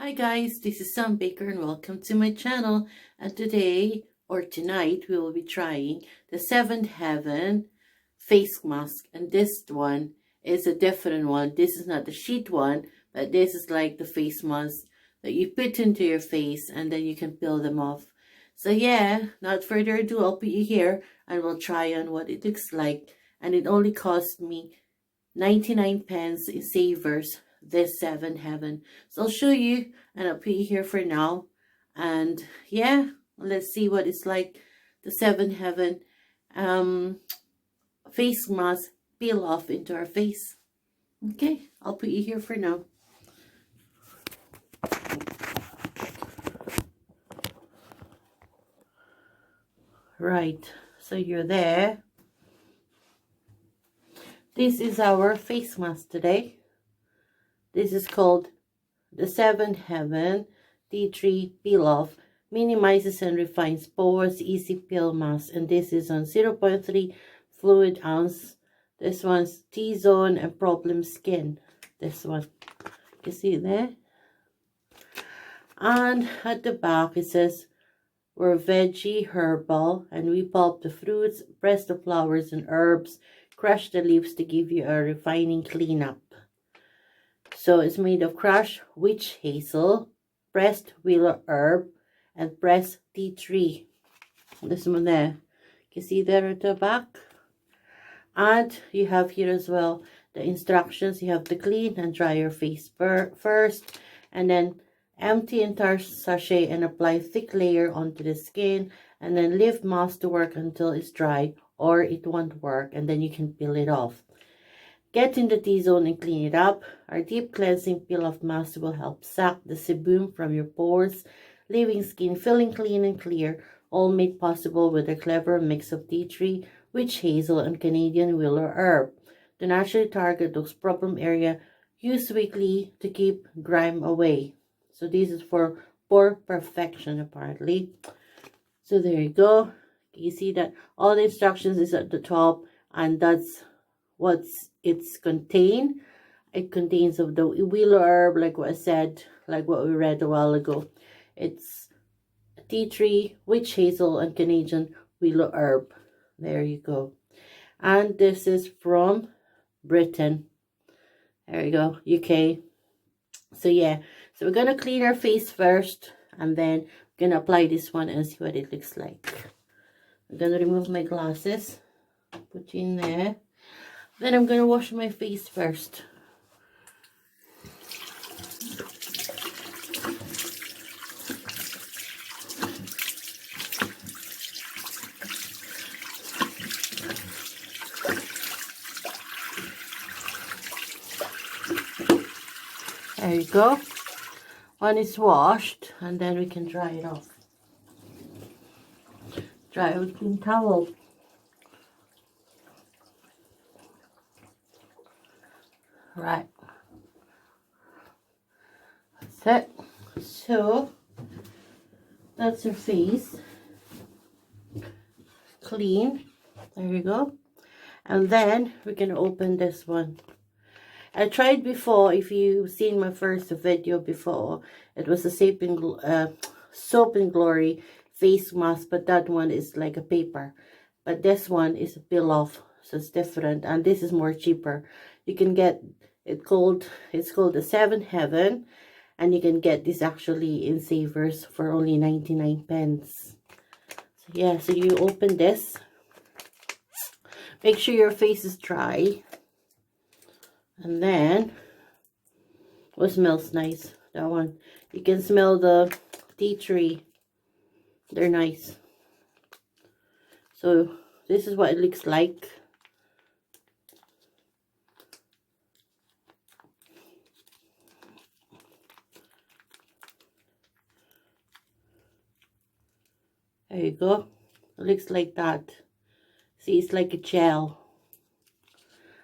Hi guys, this is Sam Baker and welcome to my channel. And today or tonight we will be trying the Seventh Heaven face mask. And this one is a different one. This is not the sheet one, but this is like the face mask that you put into your face and then you can peel them off. So yeah, not further ado, I'll put you here and we'll try on what it looks like. And it only cost me 99 pence in Savers, this Seven Heaven. So I'll show you and I'll put you here for now. And yeah, let's see what it's like. The Seven Heaven face mask peel off into our face. Okay, I'll put you here for now. Right, so you're there. This is our face mask today. This is called the Seven Heaven Tea Tree Peel Off. Minimizes and refines pores, easy peel mask. And this is on 0.3 fluid ounce. This one's T-zone and problem skin. This one. You see it there? And at the back it says, we're veggie herbal and we pulp the fruits, press the flowers and herbs, crush the leaves to give you a refining cleanup. So it's made of crushed witch hazel, pressed willow herb, and pressed tea tree. This one there. You see there at the back? And you have here as well the instructions. You have to clean and dry your face first. And then empty entire sachet and apply thick layer onto the skin. And then leave mask to work until it's dry or it won't work. And then you can peel it off. Get in the T-zone and clean it up. Our deep cleansing peel-off mask will help suck the sebum from your pores, leaving skin feeling clean and clear, all made possible with a clever mix of tea tree, witch hazel, and Canadian willow herb. To naturally target those problem areas, use weekly to keep grime away. So this is for pore perfection apparently. So there you go. You see that all the instructions is at the top, and that's what's it's contained. It contains of the willow herb, like what I said, like what we read a while ago. It's tea tree, witch hazel, and Canadian willow herb. There you go. And this is from Britain. There you go, UK. So yeah, so we're gonna clean our face first, and then we're gonna apply this one and see what it looks like. I'm gonna remove my glasses, put in there. Then I'm going to wash my face first. There you go. One is washed, and then we can dry it off. Dry it with clean towel. Right. That's it. So that's her face. Clean. There you go. And then we're going to open this one. I tried before, if you've seen my first video before, it was a Soap and Glory face mask, but that one is like a paper. But this one is a peel off, so it's different, and this is more cheaper. You can get it's called the Seven Heaven, and you can get this actually in Savers for only 99 pence. So yeah, so you open this. Make sure your face is dry. And then, what smells nice? That one. You can smell the tea tree. They're nice. So, this is what it looks like. There you go. It looks like that. See, it's like a gel.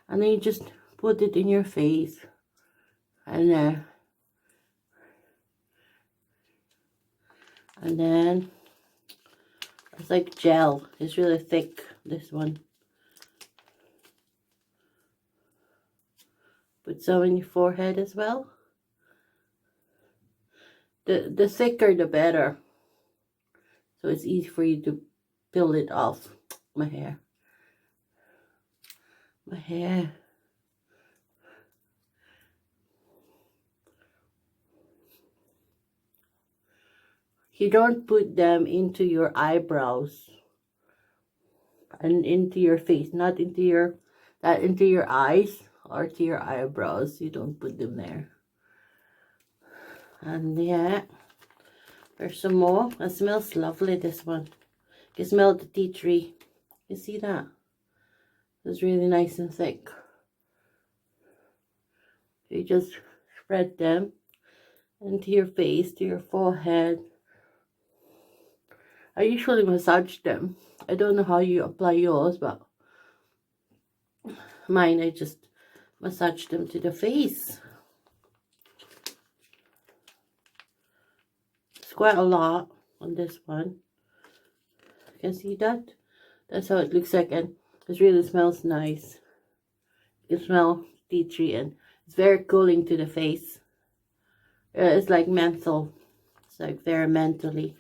And then you just put it in your face. And then it's like gel. It's really thick, this one. Put some in your forehead as well. The thicker the better. So it's easy for you to peel it off. My hair. My hair. You don't put them into your eyebrows and into your face, not into your eyes or to your eyebrows. You don't put them there. And yeah, there's some more. It smells lovely, this one. You can smell the tea tree. You see that? It's really nice and thick. You just spread them into your face, to your forehead. I usually massage them. I don't know how you apply yours, but mine, I just massage them to the face. It's quite a lot on this one. You can see that? That's how it looks like, and it really smells nice. You smell tea tree, and it's very cooling to the face. It's like menthol. It's like very mentally.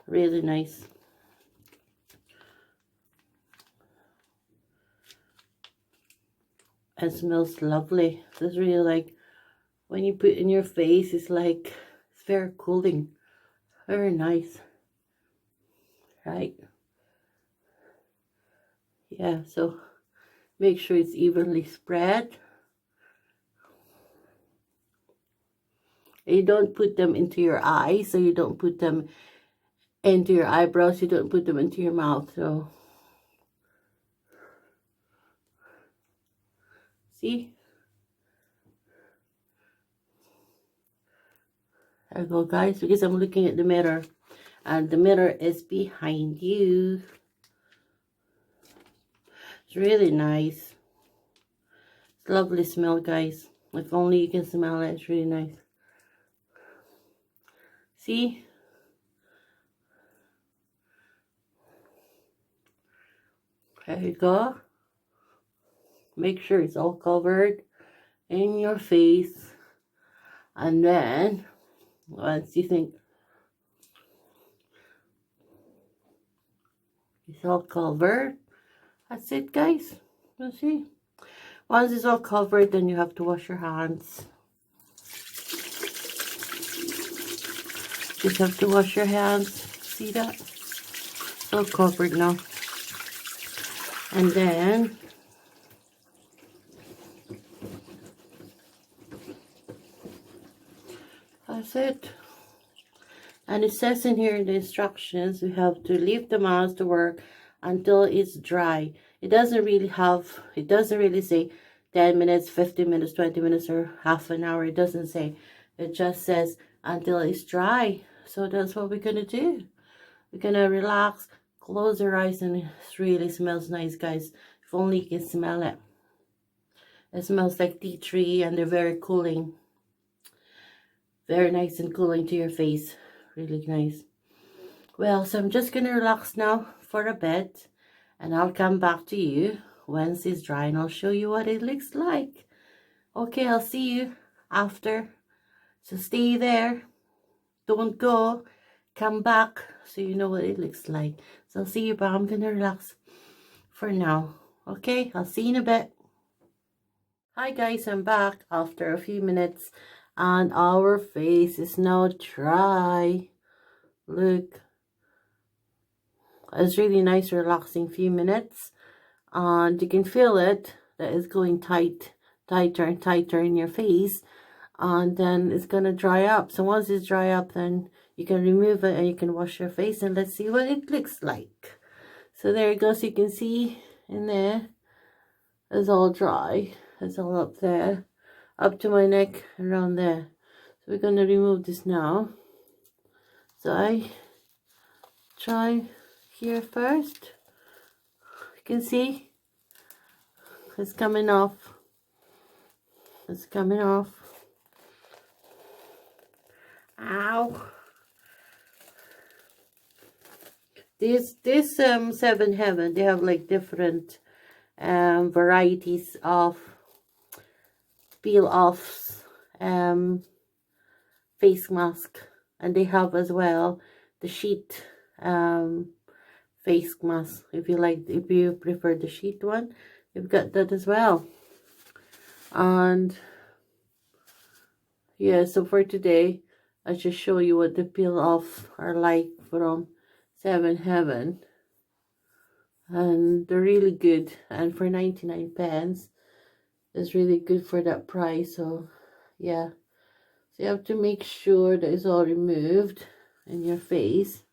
Really nice. It smells lovely. It's really like when you put it in your face, it's like it's very cooling. Very nice. Right? Yeah, so make sure it's evenly spread. You don't put them into your eyes, so you don't put them into your eyebrows, you don't put them into your mouth. So see, there you go, guys, because I'm looking at the mirror and the mirror is behind you. It's really nice. It's lovely smell, guys. If only you can smell it. It's really nice. See, there you go. Make sure it's all covered in your face, and then once you think it's all covered, that's it, guys. You see, once it's all covered, then you have to wash your hands. Just have to wash your hands. See that? It's all covered now. And then that's it. And it says in here in the instructions, we have to leave the mask to work until it's dry. It doesn't really say 10 minutes, 15 minutes, 20 minutes, or half an hour. It doesn't say. It just says until it's dry. So that's what we're gonna do. We're gonna relax, close our eyes, and it really smells nice, guys. If only you can smell it. It smells like tea tree, and they're very cooling. Very nice and cooling to your face. Really nice. Well, so I'm just gonna relax now for a bit, and I'll come back to you once it's dry, and I'll show you what it looks like. Okay, I'll see you after. So stay there. Don't go. Come back so you know what it looks like. So I'll see you, but I'm gonna relax for now. Okay, I'll see you in a bit. Hi guys, I'm back after a few minutes, and our face is now dry. Look, it's really nice, relaxing few minutes, and you can feel it that it's going tighter and tighter in your face, and then it's gonna dry up. So once it's dry up, then you can remove it and you can wash your face, and let's see what it looks like. So there it goes. You can see in there it's all dry. It's all up there, up to my neck, around there. So we're gonna remove this now. So I try here first. You can see it's coming off. It's coming off. Ow. This 7 Heaven, they have like different varieties of peel offs, face mask, and they have as well the sheet face mask. If you prefer the sheet one, you've got that as well. And yeah, so for today, I just show you what the peel off are like from Seven Heaven, and they're really good, and for 99 pence is really good for that price. So yeah, so you have to make sure that it's all removed in your face.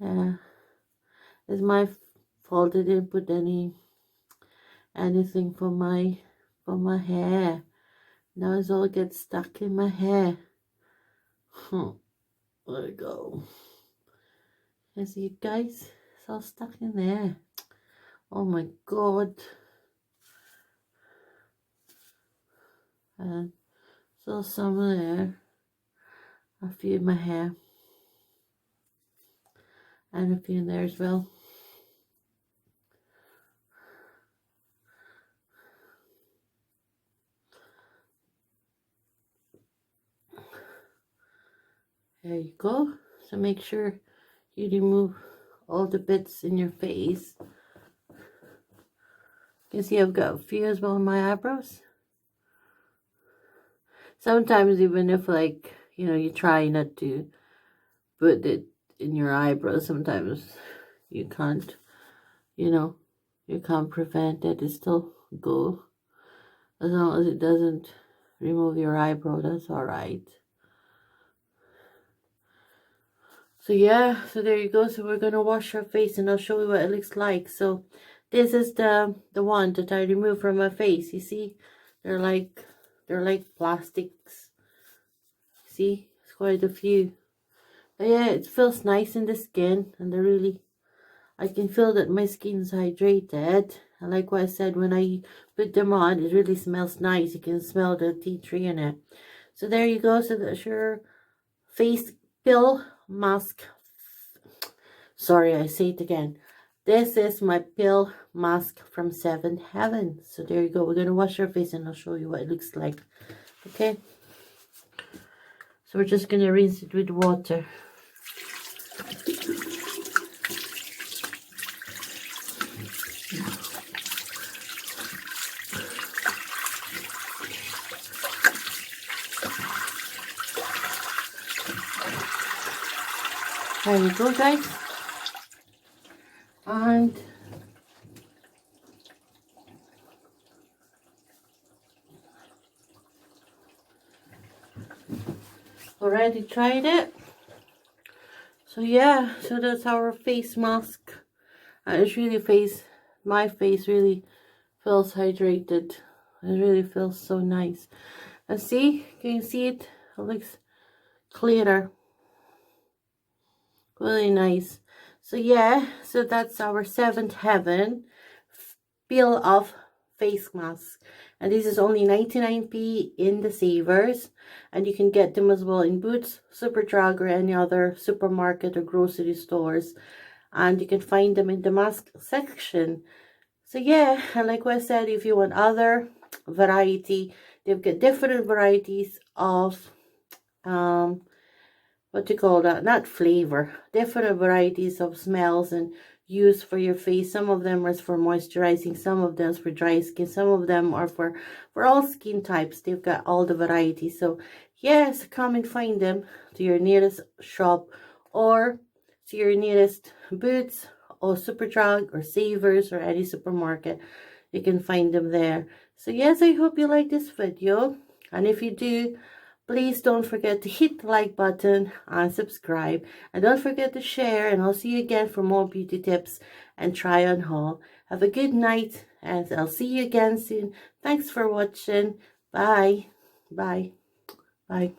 It's my fault I didn't put anything for my hair. Now it's all gets stuck in my hair. There we go. You see, guys, it's all stuck in there. Oh my god. And so some there, a few in my hair, and a few in there as well. There you go. So make sure you remove all the bits in your face. You can see I've got a few as well in my eyebrows. Sometimes even if, like, you know, you try not to put it in your eyebrows, sometimes you can't, you know, you can't prevent it. It still go. As long as it doesn't remove your eyebrow, that's all right. So yeah, so there you go. So we're gonna wash our face, and I'll show you what it looks like. So this is the one that I removed from my face. You see, they're like plastics. See, it's quite a few. But yeah, it feels nice in the skin, and they're really, I can feel that my skin's hydrated. And like what I said, when I put them on, it really smells nice. You can smell the tea tree in it. So there you go. So that's your face peel mask. Sorry, I say it again. This is my peel mask from Seven Heaven. So there you go. We're going to wash our face, and I'll show you what it looks like. Okay. So we're just going to rinse it with water. There you go, guys. And already tried it. So yeah, so that's our face mask. And it's really my face really feels hydrated. It really feels so nice. And see, can you see it? It looks clearer. Really nice. So yeah, so that's our Seventh Heaven peel off face mask, and this is only 99p in the Savers, and you can get them as well in Boots, Superdrug, or any other supermarket or grocery stores, and you can find them in the mask section. So yeah, and like what I said, if you want other variety, they've got different varieties of what do you call that, not flavor, different varieties of smells and use for your face. Some of them are for moisturizing, some of them is for dry skin, some of them are for all skin types. They've got all the varieties. So yes, come and find them to your nearest shop or to your nearest Boots or Superdrug or Savers or any supermarket. You can find them there. So yes, I hope you like this video, and if you do, please don't forget to hit the like button and subscribe. And don't forget to share. And I'll see you again for more beauty tips and try on haul. Have a good night, and I'll see you again soon. Thanks for watching. Bye. Bye. Bye.